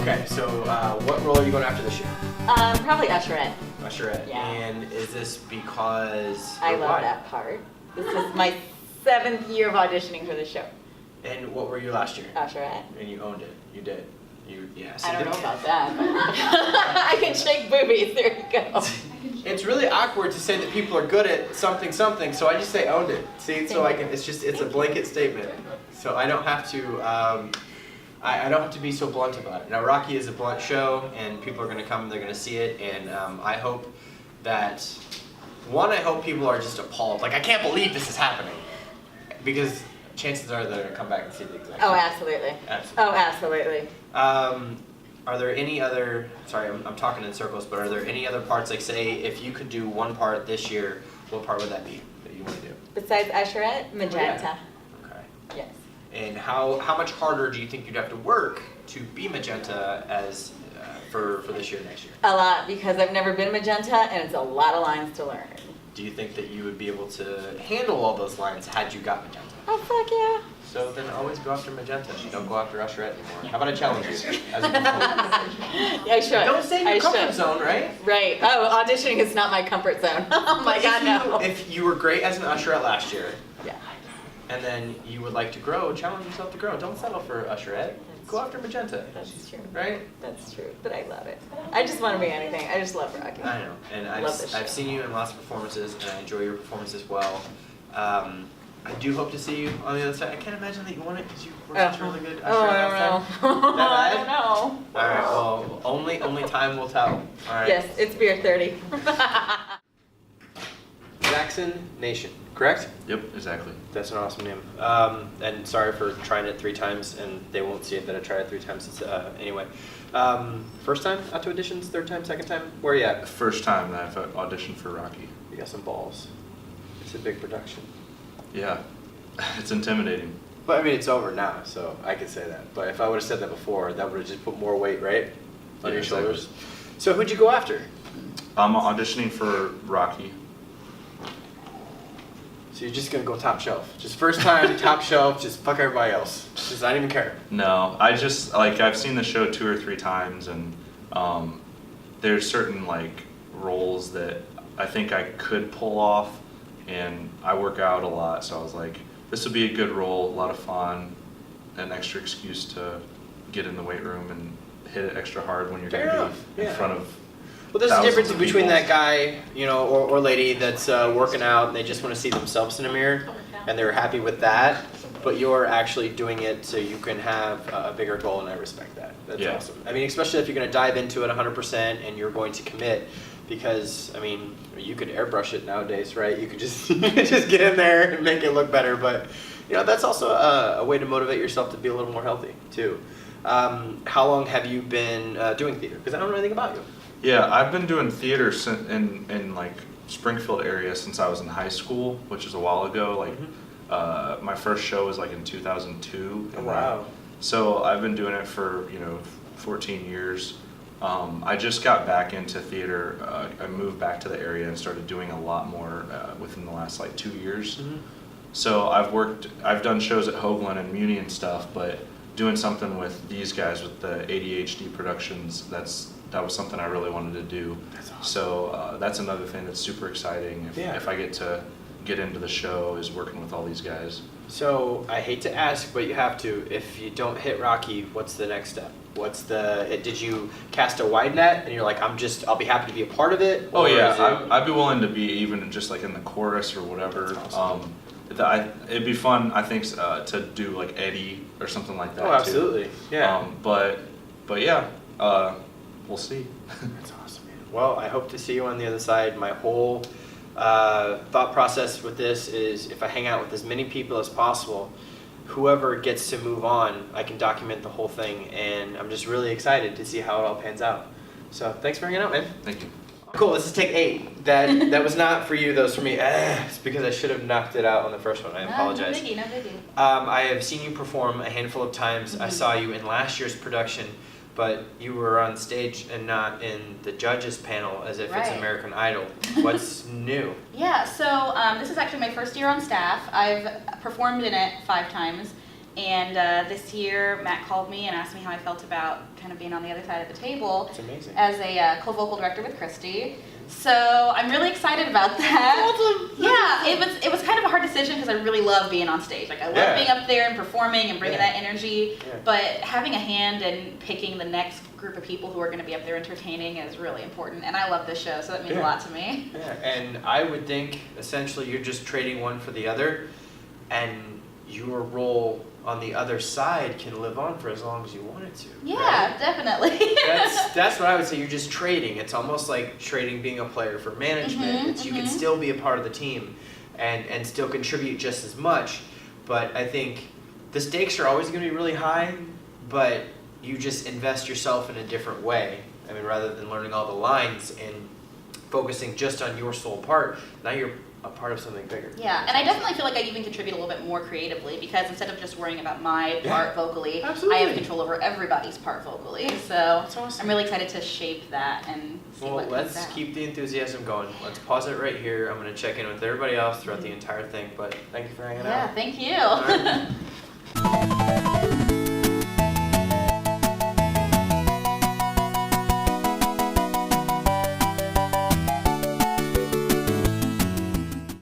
Okay, so what role are you going after this year? Probably usherette. Usherette. Yeah. And is this because... I love why? that part. This is my 7th year of auditioning for the show. And what were you last year? Usherette. And you owned it. You did. I don't know about that. I can shake boobies. There you go. It's really awkward to say that people are good at something, so I just say owned it. See, so I can. It's a blanket statement. So I don't have to. I don't have to be so blunt about it. Now, Rocky is a blunt show, and people are going to come and they're going to see it, and I hope that, I hope people are just appalled. Like, I can't believe this is happening. Because chances are they're going to come back and see the exact Oh, same. absolutely. Absolutely. Oh, absolutely. Are there any other, sorry, I'm talking in circles, but are there any other parts, like say, if you could do one part this year, what part would that be that you want to do? Besides usherette, magenta. Okay. Yes. And how much harder do you think you'd have to work to be magenta as for this year, next year? A lot, because I've never been magenta, and it's a lot of lines to learn. Do you think that you would be able to handle all those lines had you got magenta? Oh, fuck yeah. So then always go after magenta. You don't go after usherette anymore. How about I challenge you? As a I should. Don't stay in your comfort zone, right? Right. Oh, auditioning is not my comfort zone. Oh my God, no. If you were great as an usherette last year, Yeah. and then you would like to grow, challenge yourself to grow. Don't settle for usherette. Go after magenta. That's true. Right? That's true. But I love it. I just want to be anything. I just love Rocky. I know. And Love this I've show. seen you in lots of performances, and I enjoy your performance as well. I do hope to see you on the other side. I can't imagine that you won it because you were such a really good usher last time. Oh, That I don't bad? know. All right. Well, only time will tell. All right. Yes, it's beer 30. Zaxxson Nation, correct? Yep, exactly. That's an awesome name. And sorry for trying it 3 times, and they won't see it that I tried it 3 times. It's, anyway, first time out to auditions, 3rd time, 2nd time? Where are you at? First time that I've auditioned for Rocky. You got some balls. It's a big production. Yeah, it's intimidating. But I mean, it's over now, so I could say that. But if I would have said that before, that would have just put more weight, right? On Yeah, your exactly. shoulders. So who'd you go after? I'm auditioning for Rocky. So you're just gonna go top shelf. Just first time, top shelf, just fuck everybody else. Just I don't even care. No, I just, like, I've seen the show 2 or 3 times, and there's certain, like, roles that I think I could pull off, and I work out a lot, so I was like, this would be a good role, a lot of fun, an extra excuse to get in the weight room and hit it extra hard when you're Fair going to enough, be in yeah. front of Well, there's a thousands difference of between people. that guy, you know, or lady that's working out and they just want to see themselves in a mirror and they're happy with that, but you're actually doing it so you can have a bigger goal, and I respect that. That's Yeah. awesome. I mean, especially if you're going to dive into it 100% and you're going to commit, because, I mean, you could airbrush it nowadays, right? You could just, you could just get in there and make it look better, but, you know, that's also a way to motivate yourself to be a little more healthy, too. How long have you been doing theater? Because I don't know anything about you. Yeah, I've been doing theater in like Springfield area since I was in high school, which is a while ago. Like my first show was like in 2002. Oh, wow. So I've been doing it for 14 years. I just got back into theater. I moved back to the area and started doing a lot more within the last like 2 years. Mm-hmm. So I've done shows at Hoagland and Muni and stuff, but doing something with these guys with the ADHD productions, that was something I really wanted to do. That's awesome. So that's another thing that's super exciting if I get into the show, is working with all these guys. So I hate to ask, but you have to. If you don't hit Rocky, what's the next step? Did you cast a wide net and you're like, I'll be happy to be a part of it? Oh Or yeah, is it- I'd be willing to be even just like in the chorus or whatever. That's awesome. It'd be fun, I think, to do like Eddie or something like that. Oh, absolutely. Too. Yeah. But yeah, we'll see. That's awesome, man. Well, I hope to see you on the other side. My whole thought process with this is, if I hang out with as many people as possible, whoever gets to move on, I can document the whole thing, and I'm just really excited to see how it all pans out. So thanks for hanging out, man. Thank you. Cool, this is take 8. That was not for you, that was for me. It's because I should have knocked it out on the first one. I apologize. No biggie. I have seen you perform a handful of times. I saw you in last year's production, but you were on stage and not in the judges panel as if it's Right. American Idol. What's new? Yeah, so this is actually my first year on staff. I've performed in it 5 times, And this year, Matt called me and asked me how I felt about kind of being on the other side of the table. It's amazing. As a co-vocal director with Christy. So I'm really excited about that. Awesome. Yeah, it was kind of a hard decision because I really love being on stage. Like I love being up there and performing and bringing that energy. Yeah. But having a hand in picking the next group of people who are going to be up there entertaining is really important. And I love this show, so that means a lot to me. Yeah, and I would think essentially you're just trading one for the other, and your role on the other side can live on for as long as you want it to. Yeah, right? definitely. that's what I would say. You're just trading. It's almost like trading being a player for management. You can still be a part of the team and still contribute just as much. But I think the stakes are always going to be really high, but you just invest yourself in a different way. I mean, rather than learning all the lines and focusing just on your sole part, now you're a part of something bigger. Yeah, and I definitely feel like I even contribute a little bit more creatively because instead of just worrying about my part vocally, I have control over everybody's part vocally. So that's awesome. I'm really excited to shape that and see what comes let's out. keep the enthusiasm going. Let's pause it right here. I'm going to check in with everybody else throughout the entire thing, but thank you for hanging out. Yeah, thank you. All right.